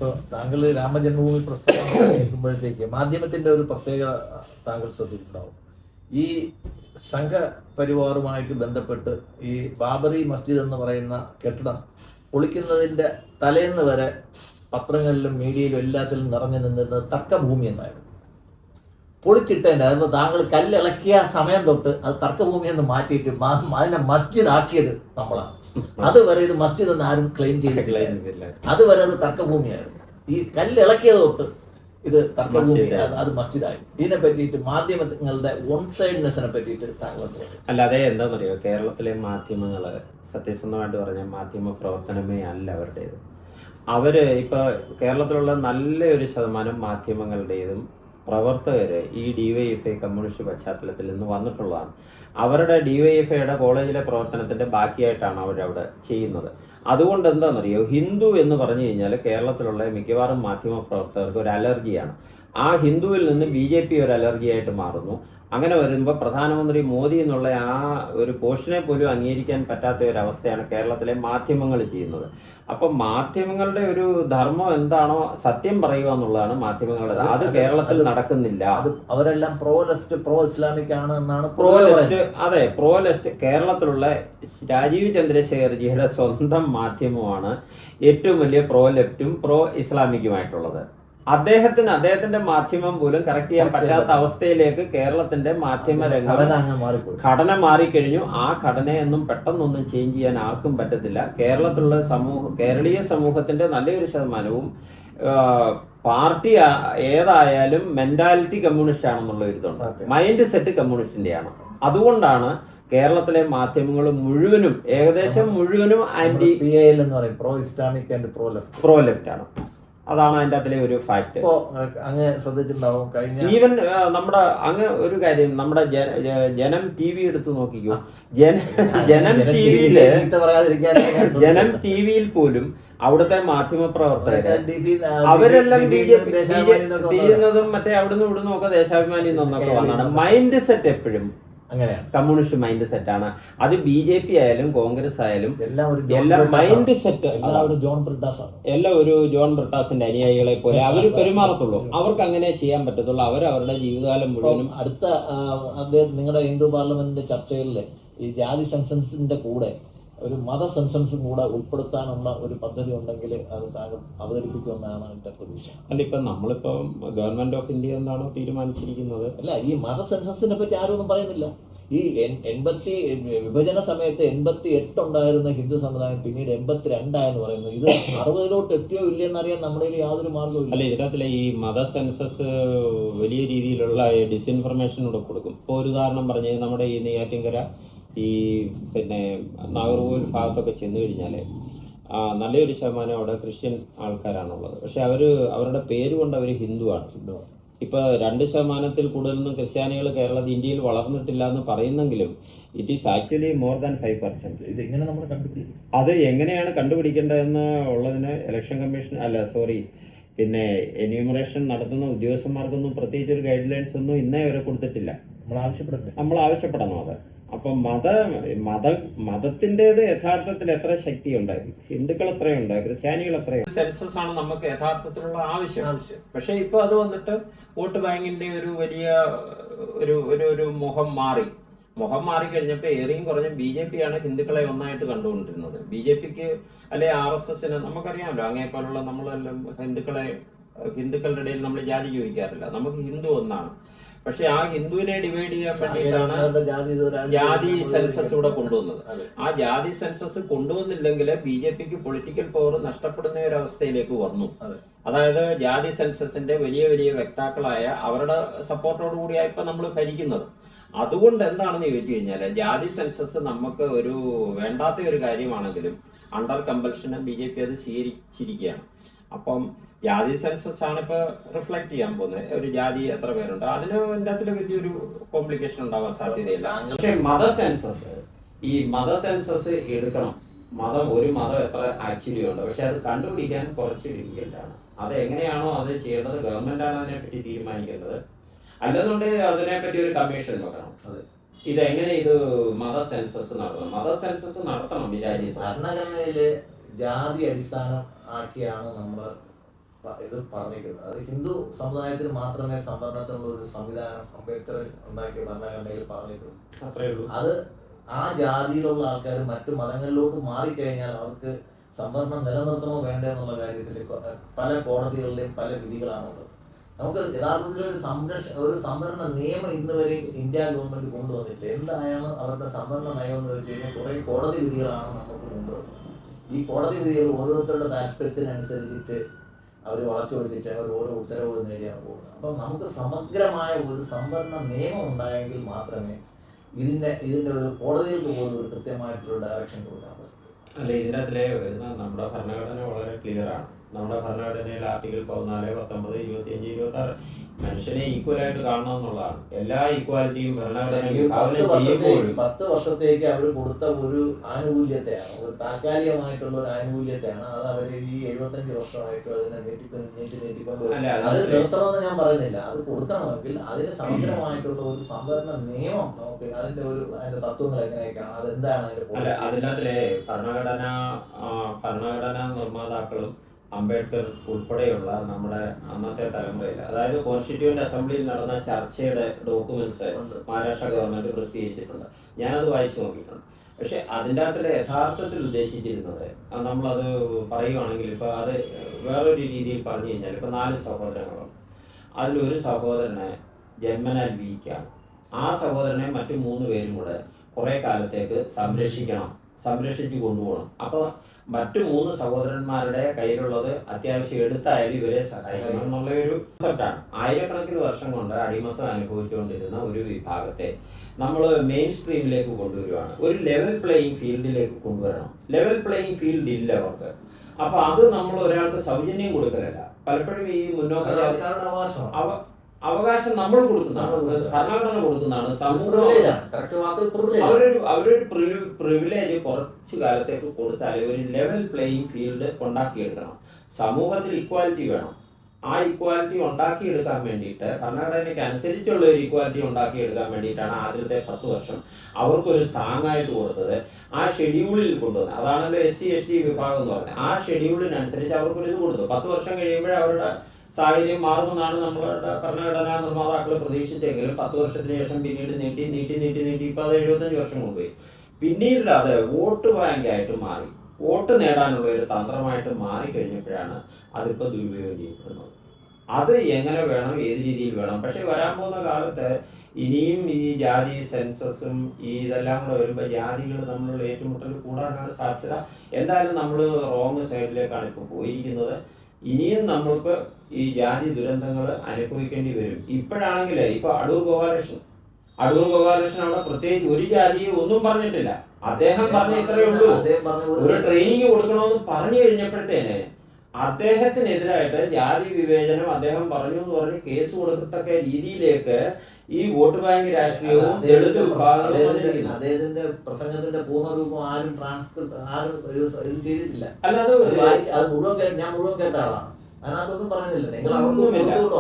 ഇപ്പോൾ താങ്കൾ രാമജന്മഭൂമി പ്രസ്ഥാനം കേൾക്കുമ്പോഴത്തേക്ക് മാധ്യമത്തിന്റെ ഒരു പ്രത്യേകത താങ്കൾ ശ്രദ്ധിച്ചിട്ടുണ്ടാവും. ഈ സംഘപരിവാറുമായിട്ട് ബന്ധപ്പെട്ട് ഈ ബാബറി മസ്ജിദ് എന്ന് പറയുന്ന കെട്ടിടം പൊളിക്കുന്നതിന്റെ തലേന്ന് വരെ പത്രങ്ങളിലും മീഡിയയിലും എല്ലാത്തിലും നിറഞ്ഞു നിന്നിരുന്നത് തർക്കഭൂമി എന്നായിരുന്നു. പൊളിച്ചിട്ടതിൻ്റെ അതിപ്പോൾ താങ്കൾ കല്ലിളക്കിയ സമയം തൊട്ട് അത് തർക്കഭൂമി എന്ന് മാറ്റിയിട്ട് അതിനെ മസ്ജിദ് ആക്കിയത് നമ്മളാണ്. അതുവരെ ഇത് മസ്ജിദ് എന്ന് ആരും ക്ലെയിം ചെയ്തിട്ടില്ല. അതുവരെ അത് തർക്കഭൂമിയായിരുന്നു. ഈ കല്ലിളക്കിയത് തൊട്ട് ഇത് തർക്കഭൂമി, അത് മസ്ജിദായി. ഇതിനെ പറ്റിയിട്ട് മാധ്യമങ്ങളുടെ വൺ സൈഡ്നെസ്സിനെ പറ്റിയിട്ട് താങ്കൾ അല്ലാതെ എന്താണെന്നറിയോ, കേരളത്തിലെ മാധ്യമങ്ങള് സത്യസന്ധമായിട്ട് പറഞ്ഞ മാധ്യമ പ്രവർത്തനമേ അല്ല അവരുടേത്. അവര് ഇപ്പൊ കേരളത്തിലുള്ള നല്ലൊരു ശതമാനം മാധ്യമങ്ങളുടേതും പ്രവർത്തകര് ഈ ഡിവൈഎഫ്ഐ കമ്മ്യൂണിസ്റ്റ് പശ്ചാത്തലത്തിൽ നിന്ന് വന്നിട്ടുള്ളതാണ്. അവരുടെ ഡിവൈഎഫ്ഐയുടെ കോളേജിലെ പ്രവർത്തനത്തിന്റെ ബാക്കിയായിട്ടാണ് അവരവിടെ ചെയ്യുന്നത്. അതുകൊണ്ട് എന്താണെന്നറിയോ, ഹിന്ദു എന്ന് പറഞ്ഞു കഴിഞ്ഞാൽ കേരളത്തിലുള്ള മിക്കവാറും മാധ്യമ പ്രവർത്തകർക്ക് ഒരു അലർജിയാണ്. ആ ഹിന്ദുവിൽ നിന്ന് BJP ഒരു അലർജിയായിട്ട് മാറുന്നു. അങ്ങനെ വരുമ്പോൾ പ്രധാനമന്ത്രി മോദി എന്നുള്ള ആ ഒരു പോഷനെ പോലും അംഗീകരിക്കാൻ പറ്റാത്ത ഒരു അവസ്ഥയാണ് കേരളത്തിലെ മാധ്യമങ്ങൾ ചെയ്യുന്നത്. അപ്പൊ മാധ്യമങ്ങളുടെ ഒരു ധർമ്മം എന്താണോ സത്യം പറയുക എന്നുള്ളതാണ് മാധ്യമങ്ങളുടെ. അത് കേരളത്തിൽ നടക്കുന്നില്ല. അവരെല്ലാം പ്രോ ലെഫ്റ്റ് പ്രോ ഇസ്ലാമിക് ആണ് എന്നാണ്. പ്രോ ലെഫ്റ്റ്, അതെ, പ്രോ ലെഫ്റ്റ്. കേരളത്തിലുള്ള രാജീവ് ചന്ദ്രശേഖർജിയുടെ സ്വന്തം മാധ്യമമാണ് ഏറ്റവും വലിയ പ്രോ ലെഫ്റ്റും പ്രോ ഇസ്ലാമിക്കുമായിട്ടുള്ളത്. അദ്ദേഹത്തിന്റെ മാധ്യമം പോലും കറക്റ്റ് ചെയ്യാൻ പറ്റാത്ത അവസ്ഥയിലേക്ക് കേരളത്തിന്റെ മാധ്യമ രംഗം ഘടന മാറിക്കഴിഞ്ഞു. ആ ഘടനയൊന്നും പെട്ടെന്നൊന്നും ചേഞ്ച് ചെയ്യാൻ ആർക്കും പറ്റത്തില്ല. കേരളത്തിലുള്ള കേരളീയ സമൂഹത്തിന്റെ നല്ലൊരു ശതമാനവും പാർട്ടി ഏതായാലും മെന്റാലിറ്റി കമ്മ്യൂണിസ്റ്റ് ആണെന്നുള്ള ഒരു ഇതുണ്ട്. മൈൻഡ് സെറ്റ് കമ്മ്യൂണിസ്റ്റിന്റെയാണ്. അതുകൊണ്ടാണ് കേരളത്തിലെ മാധ്യമങ്ങൾ മുഴുവനും ഏകദേശം മുഴുവനും ആന്റി എന്ന് പറയും, pro Islamic and pro left ആണ്. അതാണ് അതിന്റെ അതിലെ ഒരു ഫാക്ട്. അങ്ങ് ശ്രദ്ധിച്ചിട്ടുണ്ടാവും. കഴിഞ്ഞ ഈവൻ നമ്മുടെ അങ്ങ് ഒരു കാര്യം, നമ്മുടെ ജനം TV എടുത്തു നോക്കിക്കോ. ജനം ടിവിയിൽ പോലും അവിടുത്തെ മാധ്യമ പ്രവർത്തകർ അവരെല്ലാം BJP ചെയ്യുന്നതും മറ്റേ അവിടുന്ന് ഇവിടുന്ന് ഒക്കെ ദേശാഭിമാനി എന്നൊക്കെ വന്നാണ്. മൈൻഡ് സെറ്റ് എപ്പോഴും അങ്ങനെയാണ്, കമ്മ്യൂണിസ്റ്റ് മൈൻഡ് സെറ്റ് ആണ്. അത് BJP ആയാലും കോൺഗ്രസ് ആയാലും എല്ലാം മൈൻഡ് സെറ്റ്. എല്ലാം ഒരു ജോൺ ബ്രിട്ടാസിന്റെ അനുയായികളെ പോലെ അവർ പെരുമാറത്തുള്ളൂ. അവർക്ക് അങ്ങനെ ചെയ്യാൻ പറ്റത്തുള്ളൂ. അവരവരുടെ ജീവിതകാലം മുഴുവനും. അടുത്ത നിങ്ങളുടെ ഹിന്ദു പാർലമെന്റിന്റെ ചർച്ചകളിൽ ഈ ജാതി സെൻസസിന്റെ കൂടെ ഒരു മത സെൻസസും കൂടെ ഉൾപ്പെടുത്താനുള്ള ഒരു പദ്ധതി ഉണ്ടെങ്കിൽ അത് താങ്കൾ അവതരിപ്പിക്കുമെന്നാണ് എന്റെ പ്രതീക്ഷ. അല്ല, ഇപ്പൊ നമ്മളിപ്പോ ഗവൺമെന്റ് ഓഫ് ഇന്ത്യ എന്താണോ തീരുമാനിച്ചിരിക്കുന്നത്? അല്ല, ഈ മത സെൻസസിനെ പറ്റി ആരും ഒന്നും പറയുന്നില്ല. ഈ വിഭജന സമയത്ത് 88 ഉണ്ടായിരുന്ന ഹിന്ദു സമുദായം പിന്നീട് 82 ആയെന്ന് പറയുന്നു. ഇത് 60 എത്തിയോ ഇല്ലെന്നറിയാൻ നമ്മുടെ യാതൊരു മാർഗവും. അല്ല, ഇതിനകത്തിലെ ഈ മത സെൻസസ് വലിയ രീതിയിലുള്ള ഡിസ്ഇൻഫർമേഷൻ കൂടെ കൊടുക്കും. ഇപ്പൊ ഒരു ഉദാഹരണം പറഞ്ഞത്, നമ്മുടെ ഈ നെയ്യാറ്റിൻകര ഈ പിന്നെ നാഗർകോവിൽ ഭാഗത്തൊക്കെ ചെന്ന് കഴിഞ്ഞാല് നല്ലൊരു ശതമാനം അവിടെ ക്രിസ്ത്യൻ ആൾക്കാരാണുള്ളത്. പക്ഷെ അവരുടെ പേര് കൊണ്ട് അവർ ഹിന്ദുവാണ്. ഇപ്പൊ 2% കൂടുതലൊന്നും ക്രിസ്ത്യാനികൾ ഇന്ത്യയിൽ വളർന്നിട്ടില്ല എന്ന് പറയുന്നെങ്കിലും it is actually more than 5%. ഇത് എങ്ങനെ നമ്മൾ കണ്ടുപിടിക്കും? അത് എങ്ങനെയാണ് കണ്ടുപിടിക്കേണ്ടതെന്ന് ഉള്ളതിന് ഇലക്ഷൻ കമ്മീഷൻ പിന്നെ എന്യൂമറേഷൻ നടത്തുന്ന ഉദ്യോഗസ്ഥന്മാർക്കൊന്നും പ്രത്യേകിച്ച് ഒരു ഗൈഡ് ലൈൻസ് ഒന്നും ഇന്നേ വരെ കൊടുത്തിട്ടില്ല. നമ്മൾ ആവശ്യപ്പെടണം അത്. അപ്പൊ മതത്തിൻ്റെത് യഥാർത്ഥത്തിൽ എത്ര ശക്തിയുണ്ട്? ഹിന്ദുക്കൾ എത്രയുണ്ട്? ക്രിസ്ത്യാനികൾ എത്രയുണ്ട്? സെൻസസ് ആണ് നമുക്ക് യഥാർത്ഥത്തിലുള്ള ആവശ്യം. പക്ഷെ ഇപ്പൊ അത് വന്നിട്ട് വോട്ട് ബാങ്കിന്റെ ഒരു വലിയ ഒരു മുഖം മാറിക്കഴിഞ്ഞപ്പോ ഏറെയും കുറഞ്ഞ BJP ആണ് ഹിന്ദുക്കളെ ഒന്നായിട്ട് കണ്ടുകൊണ്ടിരുന്നത്. BJPക്ക് അല്ലെ RSSന് നമുക്കറിയാമല്ലോ, അങ്ങേപ്പോലുള്ള നമ്മളെല്ലാം ഹിന്ദുക്കളുടെ ഇടയിൽ നമ്മൾ ജാതി ചോദിക്കാറില്ല. നമുക്ക് ഹിന്ദു ഒന്നാണ്. പക്ഷെ ആ ഹിന്ദുവിനെ ഡിവൈഡ് ചെയ്യാൻ വേണ്ടിയിട്ടാണ് ജാതി സെൻസസ് ഇവിടെ കൊണ്ടുവന്നത്. ആ ജാതി സെൻസസ് കൊണ്ടുവന്നില്ലെങ്കിൽ BJPക്ക് പൊളിറ്റിക്കൽ പവർ നഷ്ടപ്പെടുന്ന ഒരു അവസ്ഥയിലേക്ക് വന്നു. അതായത് ജാതി സെൻസസിന്റെ വലിയ വലിയ വക്താക്കളായ അവരുടെ സപ്പോർട്ടോട് കൂടിയാണ് ഇപ്പൊ നമ്മൾ ഭരിക്കുന്നത്. അതുകൊണ്ട് എന്താണെന്ന് ചോദിച്ചു കഴിഞ്ഞാൽ, ജാതി സെൻസസ് നമുക്ക് ഒരു വേണ്ടാത്ത ഒരു കാര്യമാണെങ്കിലും അണ്ടർ കമ്പൽഷന് BJP അത് സ്വീകരിച്ചിരിക്കുകയാണ്. അപ്പം ജാതി സെൻസസ് ആണ് ഇപ്പൊ റിഫ്ലക്ട് ചെയ്യാൻ പോകുന്നത്. ഒരു ജാതി എത്ര പേരുണ്ട് അതിന് അതിൽ വലിയൊരു കോംപ്ലിക്കേഷൻ ഉണ്ടാവാൻ സാധ്യതയില്ല. പക്ഷെ മത സെൻസസ് എടുക്കണം. ഒരു മതം എത്ര ആക്ച്വലി ഉണ്ട്, പക്ഷെ അത് കണ്ടുപിടിക്കാൻ കുറച്ച് ഡിഫിക്കൽട്ടാണ്. അത് എങ്ങനെയാണോ അത് ചെയ്യേണ്ടത്, ഗവൺമെന്റ് ആണ് അതിനെപ്പറ്റി തീരുമാനിക്കേണ്ടത്. അല്ലെന്നുണ്ടെങ്കിൽ അതിനെപ്പറ്റി ഒരു കമ്മീഷൻ വെക്കണം. ഇതെങ്ങനെ മത സെൻസസ് നടത്തണം. ഭരണഘടനയില് ജാതി അടിസ്ഥാനം ആക്കിയാണ് നമ്മൾ ഇത് പറഞ്ഞിരിക്കുന്നത്. അത് ഹിന്ദു സമുദായത്തിന് മാത്രമേ സംവരണത്തിനുള്ള ഒരു സംവിധാനം അംബേദ്കർ ഉണ്ടാക്കിയ ഭരണഘടനയിൽ പറഞ്ഞിട്ടുള്ളൂ. അത് ആ ജാതിയിലുള്ള ആൾക്കാർ മറ്റു മതങ്ങളിലോട്ട് മാറിക്കഴിഞ്ഞാൽ അവർക്ക് സംവരണം നിലനിർത്തണോ വേണ്ടേ എന്നുള്ള കാര്യത്തിൽ പല കോടതികളിലെയും പല വിധികളാണുള്ളത്. നമുക്ക് യഥാർത്ഥത്തിൽ ഒരു സംവരണ നിയമം ഇന്ന് വരെ ഇന്ത്യ ഗവൺമെന്റ് കൊണ്ടുവന്നിട്ട് എന്തായാണ് അവരുടെ സംവരണ നയം എന്ന് വെച്ച് കഴിഞ്ഞാൽ കുറെ കോടതി വിധികളാണ് നമുക്ക് കൊണ്ടുവന്നത്. ഈ കോടതി വിധികൾ ഓരോരുത്തരുടെ താല്പര്യത്തിനനുസരിച്ചിട്ട് അവർ വളച്ചൊടുത്തിട്ട് അവർ ഓരോ ഉത്തരവുകൾ നേടിയാണ് പോകുന്നത്. അപ്പം നമുക്ക് സമഗ്രമായ ഒരു സംവരണ നിയമം ഉണ്ടായെങ്കിൽ മാത്രമേ ഇതിന്റെ ഒരു കോടതികൾക്ക് പോലും ഒരു കൃത്യമായിട്ടുള്ള ഡയറക്ഷൻ കൊടുക്കാൻ പറ്റും. അല്ല, ഇതിനകത്തിലെ വരുന്ന നമ്മുടെ ഭരണഘടന വളരെ ക്ലിയർ ആണ്. നമ്മുടെ ഭരണഘടനയിൽ ആർട്ടിക്കിൾ 14, 19, 25, 26 മനുഷ്യനെ ഈക്വൽ ആയിട്ട് കാണണം എന്നുള്ളതാണ്. എല്ലാ ഈക്വാലിറ്റിയും ഭരണഘടനയിൽ 10 വർഷത്തേക്ക് അവർ കൊടുത്ത ഒരു ആനുകൂല്യത്തെയാണ്, ഒരു താൽക്കാലികമായിട്ടുള്ള ഒരു ആനുകൂല്യത്തെയാണ്. അത് അവർ ഈ 75 വർഷമായിട്ട് അതിനെ നീട്ടിക്കൊണ്ട് അത് നിർത്തണമെന്ന് ഞാൻ പറയുന്നില്ല. അത് കൊടുക്കണമെങ്കിൽ അതിന് സമഗ്രമായിട്ടുള്ള ഒരു സംവരണ നിയമം നമുക്ക് അതിന്റെ തത്വങ്ങൾ എങ്ങനെയൊക്കെയാണ്, അതെന്താണ് അതിനകത്തിലെ ഭരണഘടനാ നിർമ്മാതാക്കളും അംബേദ്കർ ഉൾപ്പെടെയുള്ള നമ്മുടെ അന്നത്തെ തലമുറയിൽ, അതായത് കോൺസ്റ്റിറ്റ്യൂവന്റ് അസംബ്ലിയിൽ നടന്ന ചർച്ചയുടെ ഡോക്യുമെന്റ്സ് മഹാരാഷ്ട്ര ഗവൺമെന്റ് പ്രസിദ്ധീകരിച്ചിട്ടുണ്ട്. ഞാനത് വായിച്ചു നോക്കിയിട്ടുണ്ട്. പക്ഷെ അതിൻ്റെ അകത്തിലെ യഥാർത്ഥത്തിൽ ഉദ്ദേശിച്ചിരുന്നത്, നമ്മളത് പറയുവാണെങ്കിൽ ഇപ്പൊ അത് വേറൊരു രീതിയിൽ പറഞ്ഞു കഴിഞ്ഞാൽ, ഇപ്പൊ 4 സഹോദരങ്ങളുണ്ട്. അതിലൊരു സഹോദരനെ ജന്മനാൽ വീക്കാണ്. ആ സഹോദരനെ മറ്റു 3 പേരും കൂടെ കുറെ കാലത്തേക്ക് സംരക്ഷിച്ചു കൊണ്ടുപോകണം. അപ്പൊ മറ്റു 3 സഹോദരന്മാരുടെ കയ്യിലുള്ളത് അത്യാവശ്യം എടുത്തായാലും ഇവരെ സഹായിക്കണം എന്നുള്ള ഒരു കൺസെപ്റ്റാണ്. ആയിരക്കണക്കിന് വർഷം കൊണ്ട് അടിമത്തം അനുഭവിച്ചുകൊണ്ടിരുന്ന ഒരു വിഭാഗത്തെ നമ്മൾ മെയിൻ സ്ട്രീമിലേക്ക് കൊണ്ടുവരുവാണ്. ഒരു ലെവൽ പ്ലേയിങ് ഫീൽഡിലേക്ക് കൊണ്ടുവരണം. ലെവൽ പ്ലേയിങ് ഫീൽഡ് ഇല്ല അവർക്ക്. അപ്പൊ അത് നമ്മൾ ഒരാൾക്ക് സൗജന്യം കൊടുക്കലല്ല. പലപ്പോഴും ഈ മുന്നോക്ക അവകാശം നമ്മൾ കൊടുക്കുന്നതാണ്, ഭരണഘടന കൊടുക്കുന്നതാണ്. സമൂഹം അവരൊരു പ്രിവിലേജ് കുറച്ചു കാലത്തേക്ക് കൊടുത്താൽ ഒരു ലെവൽ പ്ലേയിങ് ഫീൽഡ് ഉണ്ടാക്കിയെടുക്കണം. സമൂഹത്തിൽ ഇക്വാലിറ്റി വേണം. ആ ഇക്വാലിറ്റി ഉണ്ടാക്കിയെടുക്കാൻ വേണ്ടിയിട്ട്, ഭരണഘടനയ്ക്ക് അനുസരിച്ചുള്ള ഒരു ഇക്വാലിറ്റി ഉണ്ടാക്കിയെടുക്കാൻ വേണ്ടിയിട്ടാണ് ആദ്യത്തെ 10 വർഷം അവർക്കൊരു താങ്ങായിട്ട് കൊടുത്തത്. ആ ഷെഡ്യൂളിൽ കൊണ്ടുവന്നത് അതാണല്ലോ SC ST വിഭാഗം എന്ന് പറഞ്ഞത്. ആ ഷെഡ്യൂളിനനുസരിച്ച് അവർക്കൊരു ഇത് കൊടുത്തു. 10 വർഷം കഴിയുമ്പോഴേ അവരുടെ സാഹചര്യം മാറുമെന്നാണ് നമ്മളുടെ ഭരണഘടനാ നിർമ്മാതാക്കൾ പ്രതീക്ഷിച്ചെങ്കിലും 10 വർഷത്തിന് ശേഷം പിന്നീട് നീട്ടി ഇപ്പൊ അത് 75 വർഷം കൊണ്ടുപോയി. പിന്നീട് അത് വോട്ട് ബാങ്കായിട്ട് മാറി, വോട്ട് നേടാനുള്ള ഒരു തന്ത്രമായിട്ട് മാറിക്കഴിഞ്ഞപ്പോഴാണ് അതിപ്പോ ദുരുപയോഗം ചെയ്യപ്പെടുന്നത്. അത് എങ്ങനെ വേണം, ഏത് രീതിയിൽ വേണം. പക്ഷെ വരാൻ പോകുന്ന കാലത്ത് ഇനിയും ഈ ജാതി സെൻസസും ഈ ഇതെല്ലാം കൂടെ വരുമ്പോൾ ജാതികൾ തമ്മിലുള്ള ഏറ്റുമുട്ടൽ കൂടാനാണ് സാധ്യത. എന്തായാലും നമ്മൾ റോങ് സൈഡിലേക്കാണ് ഇപ്പോൾ പോയിരിക്കുന്നത്. ഇനിയും നമ്മൾക്ക് ഈ ജാതി ദുരന്തങ്ങൾ അനുഭവിക്കേണ്ടി വരും. ഇപ്പോഴാണെങ്കിൽ ഇപ്പൊ അടൂർ ഗോപാലകൃഷ്ണൻ അവിടെ പ്രത്യേകിച്ച് ഒരു ജാതിയെ ഒന്നും പറഞ്ഞിട്ടില്ല. അദ്ദേഹം പറഞ്ഞ ഇത്രയേ ഉള്ളൂ, ഒരു ട്രെയിനിങ് കൊടുക്കണമെന്ന് പറഞ്ഞു കഴിഞ്ഞപ്പോഴത്തേനെ അദ്ദേഹത്തിനെതിരായിട്ട് ജാതി വിവേചനം അദ്ദേഹം പറഞ്ഞു എന്ന് പറഞ്ഞ് കേസ് കൊടുക്കത്തക്ക രീതിയിലേക്ക് ഈ വോട്ട് ബാങ്ക് രാഷ്ട്രീയവും ദളിത് വിഭാഗങ്ങളും അദ്ദേഹത്തിന്റെ പ്രസംഗത്തിന്റെ പൂർണ്ണരൂപം ആരും ഇത് ചെയ്തിട്ടില്ല. അല്ല, അത് ഞാൻ മുഴുവൻ കേട്ട ആളാണ്. അതിനകത്തൊന്നും പറഞ്ഞില്ല. നിങ്ങൾ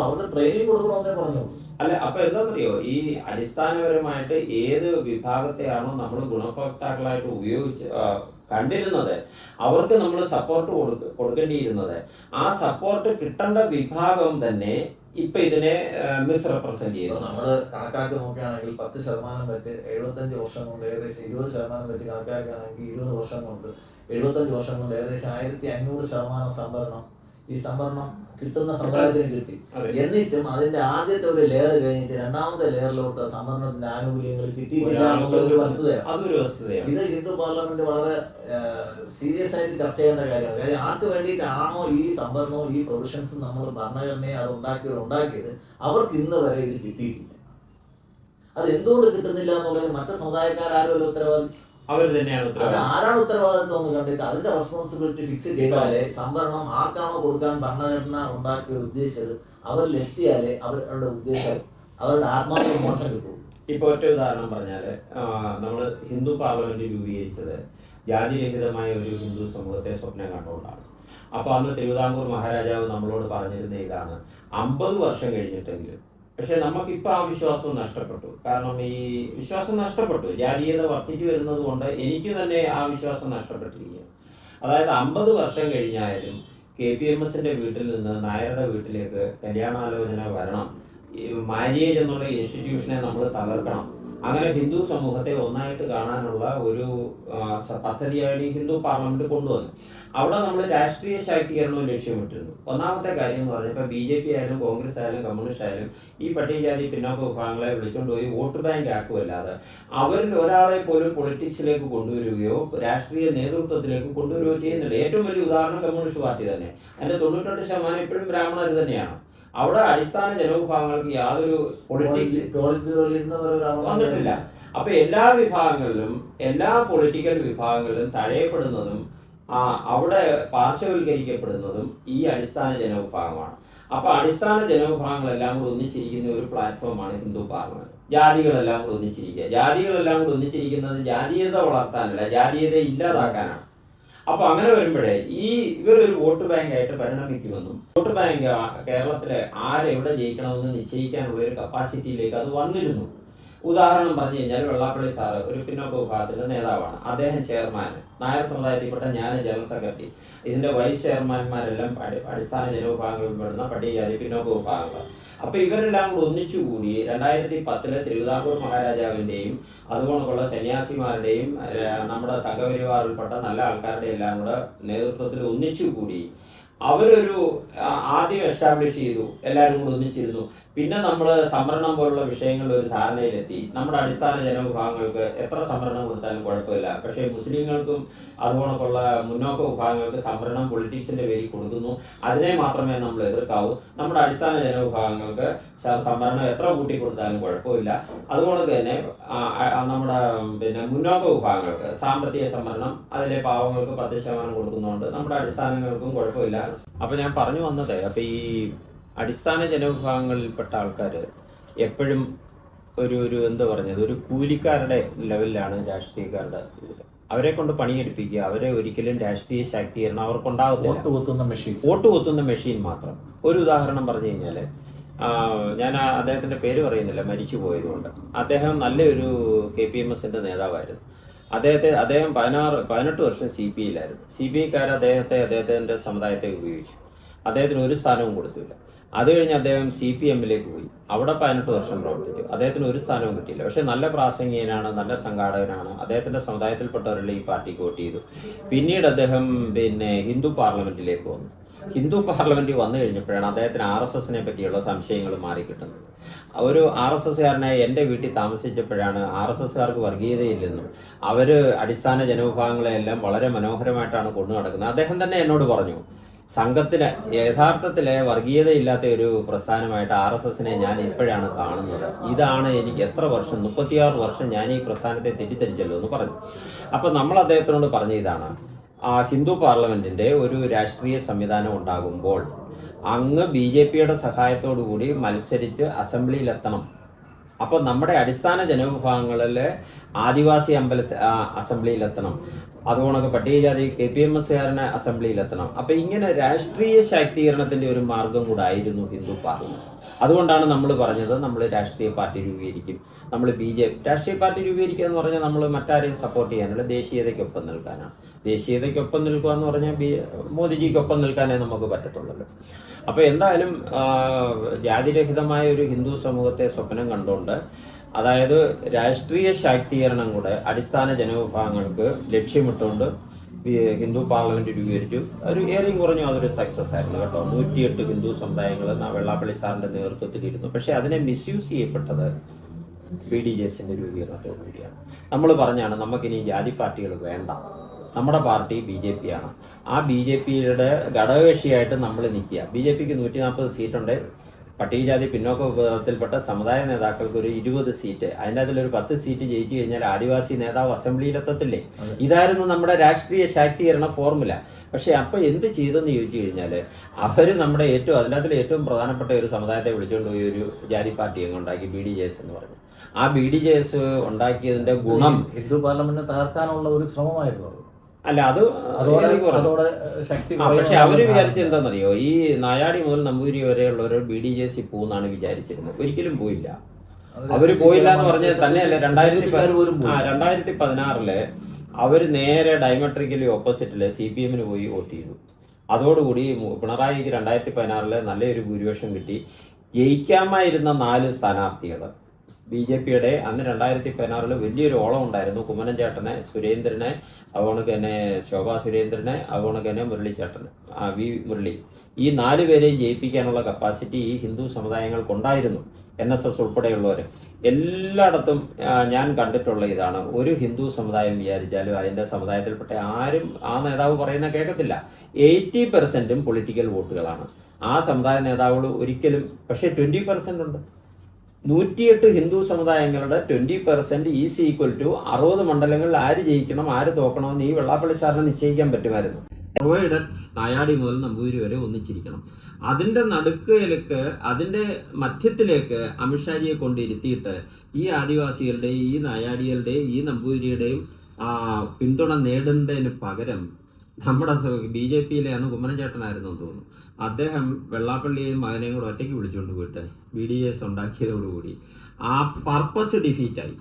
അവർക്ക് ട്രെയിനിങ് കൊടുക്കണമെന്നേ പറഞ്ഞു. അല്ല, അപ്പൊ എന്താണെന്നറിയോ, ഈ അടിസ്ഥാനപരമായിട്ട് ഏത് വിഭാഗത്തെയാണോ നമ്മൾ ഗുണഭോക്താക്കളായിട്ട് കണ്ടിരുന്നത്, അവർക്ക് നമ്മൾ സപ്പോർട്ട് കൊടുക്കേണ്ടിയിരുന്നത്, ആ സപ്പോർട്ട് കിട്ടേണ്ട വിഭാഗം തന്നെ ഇപ്പൊ ഇതിനെ മിസ്റെപ്രസെന്റ് ചെയ്യുന്നു. നമ്മള് കണക്കാക്കി നോക്കുകയാണെങ്കിൽ 10% വെച്ച് 75 വർഷം കൊണ്ട് ഏകദേശം 20% വെച്ച് കണക്കാക്കുകയാണെങ്കിൽ 20 വർഷം കൊണ്ട് 75 വർഷം കൊണ്ട് ഏകദേശം 1500% സംവരണം ഈ സംവരണം കിട്ടുന്ന സമുദായത്തിന് കിട്ടി. എന്നിട്ടും അതിന്റെ ആദ്യത്തെ ഒരു ലെയർ കഴിഞ്ഞിട്ട് രണ്ടാമത്തെ ലെയറിലോട്ട് സംവരണത്തിന്റെ ആനുകൂല്യങ്ങൾ കിട്ടിയിട്ടില്ല എന്നുള്ളൊരു വസ്തുതയാണ്. ഇത് ഹിന്ദു പാർലമെന്റ് വളരെ സീരിയസ് ആയിട്ട് ചർച്ച ചെയ്യേണ്ട കാര്യമാണ്. കാര്യം ആർക്ക് വേണ്ടിയിട്ടാണോ ഈ സംവരണവും ഈ പ്രൊവിഷൻസും നമ്മൾ ഭരണഘടനയെ അത് ഉണ്ടാക്കിയത് അവർക്ക് ഇന്ന് വരെ ഇത് കിട്ടിയിട്ടില്ല. അത് എന്തുകൊണ്ട് കിട്ടുന്നില്ല എന്നുള്ളത് മറ്റു സമുദായക്കാരും ഉത്തരവാദി അവർ തന്നെയാണ്. അത് ആരാണ് ഉത്തരവാദിത്വം എന്ന് കണ്ടിട്ട് അതിന്റെ റെസ്പോൺസിബിലിറ്റി ഫിക്സ് ചെയ്താലേ സംവരണം ആർക്കാണോ കൊടുക്കാൻ ഭരണഘടന ഉദ്ദേശിച്ചത് അവരിലെത്തിയാലേ അവരുടെ ഉദ്ദേശം അവരുടെ ആത്മാവിന് മോശം കിട്ടും. ഇപ്പൊ ഒറ്റ ഉദാഹരണം പറഞ്ഞാല്, നമ്മൾ ഹിന്ദു പാർലമെന്റ് രൂപീകരിച്ചത് ജാതിരഹിതമായ ഒരു ഹിന്ദു സമൂഹത്തെ സ്വപ്നം കണ്ടുകൊണ്ടാണ്. അപ്പൊ അന്ന് തിരുവിതാംകൂർ മഹാരാജാവ് നമ്മളോട് പറഞ്ഞിരുന്ന ഇതാണ്, 50 വർഷം കഴിഞ്ഞിട്ടെങ്കിലും. പക്ഷെ നമുക്കിപ്പോൾ ആ വിശ്വാസം നഷ്ടപ്പെട്ടു. കാരണം ഈ വിശ്വാസം നഷ്ടപ്പെട്ടു, ജാതീയത വർദ്ധിച്ചു വരുന്നത് കൊണ്ട് എനിക്ക് തന്നെ ആ വിശ്വാസം നഷ്ടപ്പെട്ടിരിക്കുകയാണ്. അതായത് 50 വർഷം കഴിഞ്ഞാലും KPMSന്റെ വീട്ടിൽ നിന്ന് നായരുടെ വീട്ടിലേക്ക് കല്യാണാലോചന വരണം, മാര്യേജ് എന്നുള്ള ഇൻസ്റ്റിറ്റ്യൂഷനെ നമ്മൾ തകർക്കണം, അങ്ങനെ ഹിന്ദു സമൂഹത്തെ ഒന്നായിട്ട് കാണാനുള്ള ഒരു പദ്ധതിയാണ് ഈ ഹിന്ദു പാർലമെന്റ് കൊണ്ടുവന്നത്. അവിടെ നമ്മൾ രാഷ്ട്രീയ ശാക്തീകരണവും ലക്ഷ്യമിട്ടിരുന്നു. ഒന്നാമത്തെ കാര്യം എന്ന് പറഞ്ഞാൽ ഇപ്പോൾ BJP ആയാലും കോൺഗ്രസ് ആയാലും കമ്മ്യൂണിസ്റ്റ് ആയാലും ഈ പട്ടികജാതി പിന്നോക്ക വിഭാഗങ്ങളെ വിളിച്ചുകൊണ്ട് പോയി വോട്ട് ബാങ്ക് ആക്കുമല്ലാതെ അവരിൽ ഒരാളെ പോലും പൊളിറ്റിക്സിലേക്ക് കൊണ്ടുവരികയോ രാഷ്ട്രീയ നേതൃത്വത്തിലേക്ക് കൊണ്ടുവരികയോ ചെയ്യുന്നില്ല. ഏറ്റവും വലിയ ഉദാഹരണം കമ്മ്യൂണിസ്റ്റ് പാർട്ടി തന്നെ. അതിന്റെ 98% ഇപ്പോഴും ബ്രാഹ്മണർ തന്നെയാണ്. അവിടെ അടിസ്ഥാന ജനവിഭാഗങ്ങൾക്ക് യാതൊരു പൊളിറ്റിക്സ് വന്നിട്ടില്ല. അപ്പൊ എല്ലാ വിഭാഗങ്ങളിലും എല്ലാ പൊളിറ്റിക്കൽ വിഭാഗങ്ങളിലും തഴയപ്പെടുന്നതും അവിടെ പാർശ്വവൽക്കരിക്കപ്പെടുന്നതും ഈ അടിസ്ഥാന ജനവിഭാഗമാണ്. അപ്പൊ അടിസ്ഥാന ജനവിഭാഗങ്ങളെല്ലാം കൂടി ഒന്നിച്ചിരിക്കുന്ന ഒരു പ്ലാറ്റ്ഫോമാണ് ഹിന്ദു പാർലമെന്റ്. ജാതികളെല്ലാം കൂടി ഒന്നിച്ചിരിക്കുക. ജാതികളെല്ലാം കൂടി ഒന്നിച്ചിരിക്കുന്നത് ജാതീയത വളർത്താനല്ല, ജാതീയത ഇല്ലാതാക്കാനാണ്. അപ്പൊ അങ്ങനെ വരുമ്പോഴേ ഇവരൊരു വോട്ട് ബാങ്ക് ആയിട്ട് പരിണമിക്കുമെന്നും വോട്ട് ബാങ്ക് കേരളത്തിലെ ആരെവിടെ ജയിക്കണമെന്ന് നിശ്ചയിക്കാനുള്ള ഒരു കപ്പാസിറ്റിയിലേക്ക് അത് വന്നിരുന്നു. ഉദാഹരണം പറഞ്ഞു കഴിഞ്ഞാൽ വെള്ളാപ്പള്ളി സാറ് ഒരു പിന്നോക്ക വിഭാഗത്തിന്റെ നേതാവാണ്. അദ്ദേഹം ചെയർമാൻ, നായർ സമുദായത്തിൽപ്പെട്ട ഞാൻ ജനറൽ സെക്രട്ടറി, ഇതിന്റെ വൈസ് ചെയർമാൻമാരെല്ലാം അടിസ്ഥാന ജനവിഭാഗങ്ങളിൽ പെടുന്ന പട്ടികജാതി പിന്നോക്ക വിഭാഗങ്ങൾ. അപ്പൊ ഇവരെല്ലാം കൂടി ഒന്നിച്ചുകൂടി 2010 തിരുവിതാംകൂർ മഹാരാജാവിന്റെയും അതുകൊണ്ടുള്ള സന്യാസിമാരുടെയും നമ്മുടെ സംഘപരിവാറിൽപ്പെട്ട നല്ല ആൾക്കാരുടെ എല്ലാം കൂടെ നേതൃത്വത്തിൽ ഒന്നിച്ചുകൂടി അവരൊരു ആദ്യം എസ്റ്റാബ്ലിഷ് ചെയ്തു. എല്ലാവരും കൂടി ഒന്നിച്ചിരുന്നു. പിന്നെ നമ്മൾ സംവരണം പോലുള്ള വിഷയങ്ങളിൽ ഒരു ധാരണയിലെത്തി. നമ്മുടെ അടിസ്ഥാന ജനവിഭാഗങ്ങൾക്ക് എത്ര സംവരണം കൊടുത്താലും കുഴപ്പമില്ല, പക്ഷേ മുസ്ലിങ്ങൾക്കും അതുകൊണ്ടുള്ള മുന്നോക്ക വിഭാഗങ്ങൾക്ക് സംവരണം പൊളിറ്റിക്സിന്റെ പേരിൽ കൊടുക്കുന്നു, അതിനെ മാത്രമേ നമ്മൾ എതിർക്കാവൂ. നമ്മുടെ അടിസ്ഥാന ജനവിഭാഗങ്ങൾക്ക് സംവരണം എത്ര കൂട്ടി കൊടുത്താലും കുഴപ്പമില്ല. അതുകൊണ്ട് തന്നെ നമ്മുടെ മുന്നോക്ക വിഭാഗങ്ങൾക്ക് സാമ്പത്തിക സംവരണം അതിലെ പാവങ്ങൾക്ക് 10% കൊടുക്കുന്നുണ്ട്, നമ്മുടെ അടിസ്ഥാനങ്ങൾക്കും കുഴപ്പമില്ല. അപ്പൊ ഞാൻ പറഞ്ഞു വന്നത്, അപ്പൊ ഈ അടിസ്ഥാന ജനവിഭാഗങ്ങളിൽപ്പെട്ട ആൾക്കാർ എപ്പോഴും ഒരു എന്താ പറഞ്ഞത്, ഒരു കൂലിക്കാരുടെ ലെവലിലാണ് രാഷ്ട്രീയക്കാരുടെ ഇത്. അവരെ കൊണ്ട് പണിയെടുപ്പിക്കുക, അവരെ ഒരിക്കലും രാഷ്ട്രീയ ശാക്തീകരണം അവർക്കുണ്ടാകത്തില്ല. വോട്ട് കുത്തുന്ന മെഷീൻ മാത്രം. ഒരു ഉദാഹരണം പറഞ്ഞു കഴിഞ്ഞാൽ, ഞാൻ അദ്ദേഹത്തിന്റെ പേര് പറയുന്നില്ല, മരിച്ചു പോയതുകൊണ്ട്. അദ്ദേഹം നല്ലൊരു KPMSന്റെ നേതാവായിരുന്നു. അദ്ദേഹം 18 വർഷം CPIയിലായിരുന്നു. CPIക്കാർ അദ്ദേഹത്തിന്റെ സമുദായത്തെ ഉപയോഗിച്ചു. അദ്ദേഹത്തിന് ഒരു സ്ഥാനവും കൊടുത്തില്ല. അത് കഴിഞ്ഞ് അദ്ദേഹം CPMലേക്ക് പോയി. അവിടെ 18 വർഷം പ്രവർത്തിച്ചു. അദ്ദേഹത്തിന് ഒരു സ്ഥാനവും കിട്ടിയില്ല. പക്ഷെ നല്ല പ്രാസംഗികനാണ്, നല്ല സംഘാടകനാണ്. അദ്ദേഹത്തിന്റെ സമുദായത്തിൽപ്പെട്ടവരെല്ലാം ഈ പാർട്ടിക്ക് വോട്ട് ചെയ്തു. പിന്നീട് അദ്ദേഹം ഹിന്ദു പാർലമെന്റിലേക്ക് വന്നു. ഹിന്ദു പാർലമെന്റിൽ വന്നു കഴിഞ്ഞപ്പോഴാണ് അദ്ദേഹത്തിന് RSSനെ പറ്റിയുള്ള സംശയങ്ങൾ മാറിക്കിട്ടുന്നത്. ഒരു RSSകാരനായി എൻ്റെ വീട്ടിൽ താമസിച്ചപ്പോഴാണ് RSSകാർക്ക് വർഗീയതയില്ലെന്നും അവര് അടിസ്ഥാന ജനവിഭാഗങ്ങളെല്ലാം വളരെ മനോഹരമായിട്ടാണ് കൊണ്ടു നടക്കുന്നത്. അദ്ദേഹം തന്നെ എന്നോട് പറഞ്ഞു, സംഘത്തിന് യഥാർത്ഥത്തിലെ വർഗീയതയില്ലാത്ത ഒരു പ്രസ്ഥാനമായിട്ട് RSSനെ ഞാൻ ഇപ്പോഴാണ് കാണുന്നത്. ഇതാണ് എനിക്ക് എത്ര വർഷം, 36 വർഷം ഞാൻ ഈ പ്രസ്ഥാനത്തെ തെറ്റിദ്ധരിച്ചല്ലോ എന്ന് പറഞ്ഞു. അപ്പൊ നമ്മൾ അദ്ദേഹത്തിനോട് പറഞ്ഞ ഇതാണ്, ഹിന്ദു പാർലമെന്റിന്റെ ഒരു രാഷ്ട്രീയ സംവിധാനം ഉണ്ടാകുമ്പോൾ അങ്ങ് BJPയുടെ സഹായത്തോടു കൂടി മത്സരിച്ച് അസംബ്ലിയിലെത്തണം. അപ്പൊ നമ്മുടെ അടിസ്ഥാന ജനവിഭാഗങ്ങളിലെ ആദിവാസി അസംബ്ലിയിലെത്തണം, അതുകൊണ്ടൊക്കെ പട്ടികജാതി KPMSകാരനെ അസംബ്ലിയിലെത്തണം. അപ്പൊ ഇങ്ങനെ രാഷ്ട്രീയ ശാക്തീകരണത്തിന്റെ ഒരു മാർഗം കൂടെ ആയിരുന്നു ഹിന്ദു പാർലമെന്റ്. അതുകൊണ്ടാണ് നമ്മൾ പറഞ്ഞത് നമ്മൾ രാഷ്ട്രീയ പാർട്ടി രൂപീകരിക്കും, നമ്മൾ രാഷ്ട്രീയ പാർട്ടി രൂപീകരിക്കുക എന്ന് പറഞ്ഞാൽ നമ്മൾ മറ്റാരെയും സപ്പോർട്ട് ചെയ്യാനല്ല, ദേശീയതയ്ക്കൊപ്പം നിൽക്കാനാണ്. ദേശീയതയ്ക്കൊപ്പം നിൽക്കുക എന്ന് പറഞ്ഞാൽ മോദിജിക്കൊപ്പം നിൽക്കാനേ നമുക്ക് പറ്റത്തുള്ളല്ലോ. അപ്പൊ എന്തായാലും ജാതിരഹിതമായ ഒരു ഹിന്ദു സമൂഹത്തെ സ്വപ്നം കണ്ടുകൊണ്ട്, അതായത് രാഷ്ട്രീയ ശാക്തീകരണം കൂടെ അടിസ്ഥാന ജനവിഭാഗങ്ങൾക്ക് ലക്ഷ്യമിട്ടുകൊണ്ട് ഹിന്ദു പാർലമെന്റ് രൂപീകരിച്ചു. ഒരു ഏറെയും കുറഞ്ഞു അതൊരു സക്സസ് ആയിരുന്നു കേട്ടോ. 108 ഹിന്ദു സമുദായങ്ങൾ വെള്ളാപ്പള്ളി സാറിന്റെ നേതൃത്വത്തിലിരുന്നു. പക്ഷെ അതിനെ മിസ്യൂസ് ചെയ്യപ്പെട്ടത് BDJSന്റെ രൂപീകരണത്തോടു കൂടിയാണ്. നമ്മൾ പറഞ്ഞാണ് നമുക്കിനി ജാതി പാർട്ടികൾ വേണ്ട, നമ്മുടെ പാർട്ടി BJP ആണ്. ആ BJPയുടെ ഘടകകക്ഷിയായിട്ട് നമ്മൾ നിൽക്കുക. BJPക്ക് 140 സീറ്റുണ്ട്. പട്ടികജാതി പിന്നോക്ക വിഭാഗത്തിൽപ്പെട്ട സമുദായ നേതാക്കൾക്ക് ഒരു 20 സീറ്റ്, അതിൻ്റെ അതിലൊരു 10 സീറ്റ് ജയിച്ചു കഴിഞ്ഞാൽ ആദിവാസി നേതാവ് അസംബ്ലിയിലെത്തത്തില്ലേ? ഇതായിരുന്നു നമ്മുടെ രാഷ്ട്രീയ ശാക്തീകരണ ഫോർമുല. പക്ഷെ അപ്പൊ എന്ത് ചെയ്തെന്ന് ചോദിച്ചു കഴിഞ്ഞാൽ, അവര് നമ്മുടെ അതിനകത്തിൽ ഏറ്റവും പ്രധാനപ്പെട്ട ഒരു സമുദായത്തെ വിളിച്ചുകൊണ്ട് പോയി ഒരു ജാതി പാർട്ടി അങ്ങ് ഉണ്ടാക്കി, BDJS എന്ന് പറഞ്ഞു. ആ BDJS ഉണ്ടാക്കിയതിന്റെ ഗുണം ഹിന്ദു പാർലമെന്റിനെ തകർക്കാനുള്ള ഒരു ശ്രമമായിരുന്നു. അല്ല, പക്ഷെ അവര് വിചാരിച്ചത് എന്താണെന്നറിയോ, ഈ നായാടി മുതൽ നമ്പൂതിരി വരെയുള്ളവർ BDJS പോകുന്നാണ് വിചാരിച്ചിരുന്നത്. ഒരിക്കലും പോയില്ല. അവര് പോയില്ല എന്ന് പറഞ്ഞാൽ തന്നെയല്ല, 2016 അവര് നേരെ ഡയമെട്രിക്കലി ഓപ്പോസിറ്റില് CPMന് പോയി വോട്ട് ചെയ്തു. അതോടുകൂടി പിണറായിക്ക് 2016 നല്ലൊരു ഭൂരിപക്ഷം കിട്ടി. ജയിക്കാമായിരുന്ന 4 സ്ഥാനാർത്ഥികൾ BJPയുടെ അന്ന് 2016 വലിയൊരു ഓളം ഉണ്ടായിരുന്നു. കുമ്മനം ചേട്ടനെ, സുരേന്ദ്രനെ, അതുകൊണ്ട് തന്നെ ശോഭാ സുരേന്ദ്രനെ, അതുകൊണ്ട് തന്നെ മുരളിച്ചേട്ടന്, വി മുരളി, ഈ 4 പേരെയും ജയിപ്പിക്കാനുള്ള കപ്പാസിറ്റി ഈ ഹിന്ദു സമുദായങ്ങൾക്കുണ്ടായിരുന്നു. NSS ഉൾപ്പെടെയുള്ളവർ എല്ലായിടത്തും ഞാൻ കണ്ടിട്ടുള്ള ഇതാണ്. ഒരു ഹിന്ദു സമുദായം വിചാരിച്ചാലും അതിൻ്റെ സമുദായത്തിൽപ്പെട്ട ആരും ആ നേതാവ് പറയുന്ന കേൾക്കത്തില്ല. 80% പൊളിറ്റിക്കൽ വോട്ടുകളാണ് ആ സമുദായ നേതാവുകൾ ഒരിക്കലും. പക്ഷേ 20% ഉണ്ട്. 108 ഹിന്ദു സമുദായങ്ങളുടെ 20% ഈസ് ഈക്വൽ ടു 60 മണ്ഡലങ്ങളിൽ ആര് ജയിക്കണം ആര് തോക്കണമെന്ന് ഈ വെള്ളാപ്പള്ളി സാറിനെ നിശ്ചയിക്കാൻ പറ്റുമായിരുന്നു. പ്രൊവൈഡഡ് നായാടി മുതൽ നമ്പൂതിരി വരെ ഒന്നിച്ചിരിക്കണം. അതിന്റെ നടുക്കിലേക്ക്, അതിന്റെ മധ്യത്തിലേക്ക് അമിത്ഷാജിയെ കൊണ്ടിരുത്തിയിട്ട് ഈ ആദിവാസികളുടെയും ഈ നായാടികളുടെയും ഈ നമ്പൂതിരിയുടെയും പിന്തുണ നേടുന്നതിന് പകരം നമ്മുടെ BJPയിലെ അന്ന് കുമ്മനം ചേട്ടനായിരുന്നു എന്ന് തോന്നുന്നു, അദ്ദേഹം വെള്ളാപ്പള്ളിയെയും മകനെയും കൂടെ ഒറ്റയ്ക്ക് വിളിച്ചുകൊണ്ട് പോയിട്ട് BDS ഉണ്ടാക്കിയതോടുകൂടി ആ പർപ്പസ് ഡിഫീറ്റായി.